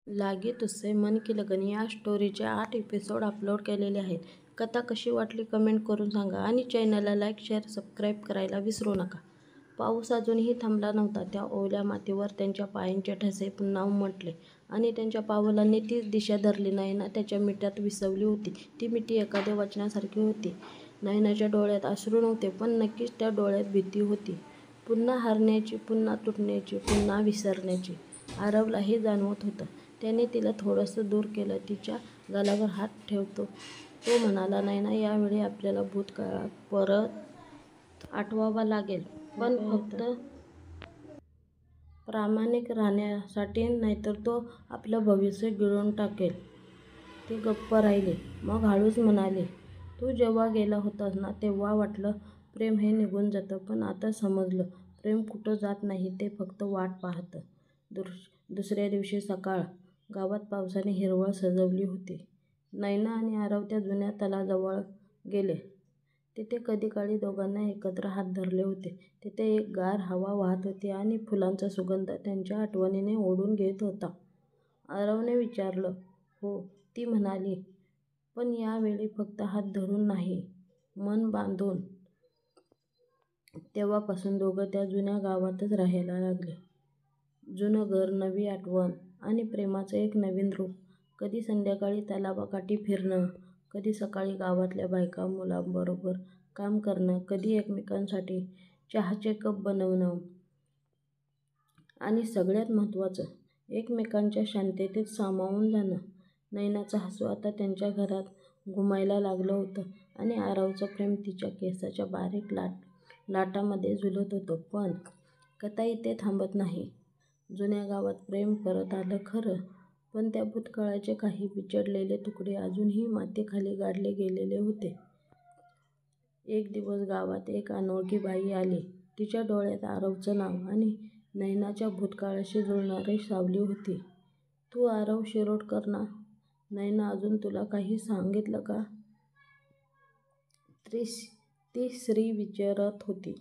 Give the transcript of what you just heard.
लागे तुझसे मन की लगन या स्टोरीचे 8 एपिसोड अपलोड केलेले आहेत. कथा कशी वाटली कमेंट करून सांगा आणि चॅनलला लाईक, शेअर, सबस्क्राईब करायला विसरू नका. पाऊस अजूनही थांबला नव्हता. त्या ओल्या मातीवर त्यांच्या पायांचे ठसे पुन्हा उमटले आणि त्यांच्या पावलांनी तीच दिशा धरली. नयना त्याच्या मिठीत विसवली होती. ती मिठी एखाद्या वचनासारखी होती. नयनाच्या डोळ्यात अश्रू नव्हते, पण नक्कीच त्या डोळ्यात भीती होती. पुन्हा हारण्याची, पुन्हा तुटण्याची, पुन्हा विसरण्याची. आरवला हे जाणवत होतं. त्याने तिला थोडंसं दूर केलं. तिच्या गालावर हात ठेवत तो म्हणाला, नयना, यावेळी आपल्याला भूतकाळात परत आठवावा लागेल, पण फक्त प्रामाणिक राहण्यासाठी, नाहीतर तो आपलं भविष्य गिळून टाकेल. ती गप्प राहिली. मग हळूच म्हणाली, तू जेव्हा गेला होतास ना, तेव्हा वाटलं प्रेम हे निघून जातं, पण आता समजलं प्रेम कुठं जात नाही, ते फक्त वाट पाहतं. दुसऱ्या दिवशी सकाळ. गावात पावसाने हिरवळ सजवली होती. नयना आणि आरव त्या जुन्या तलावाजवळ गेले. तिथे कधीकाळी दोघांनी एकत्र हात धरले होते. तिथे एक गार हवा वाहत होती आणि फुलांचा सुगंध त्यांच्या आठवणींना ओढून घेत होता. आरवने विचारलं. हो, ती म्हणाली, पण यावेळी फक्त हात धरून नाही, मन बांधून. तेव्हापासून दोघं त्या जुन्या गावातच राहायला लागले. जुनं घर, नवी आठवण आणि प्रेमाचं एक नवीन रूप. कधी संध्याकाळी तलावाकाठी फिरणं, कधी सकाळी गावातल्या बायका मुलांबरोबर काम करणं, कधी एकमेकांसाठी चहाचे कप बनवणं आणि सगळ्यात महत्त्वाचं, एकमेकांच्या शांततेत सामावून जाणं. नयनाचं हसू आता त्यांच्या घरात घुमायला लागलं होतं आणि आरवचं प्रेम तिच्या केसाच्या बारीक लाटांमध्ये झुलत होतं. पण कथा इथे थांबत नाही. जुन्या गावात प्रेम परत आलं खरं, पण त्या भूतकाळाचे काही बिछडलेले तुकडे अजूनही मातीखाली गाडले गेलेले होते. एक दिवस गावात एक अनोळखी बाई आली. तिच्या डोळ्यात आरवचं नाव आणि नयनाच्या भूतकाळाशी जुळणारी सावली होती. तू आरव शिरोडकर ना? नयना अजून तुला काही सांगितलं का? ती स्त्री विचारत होती.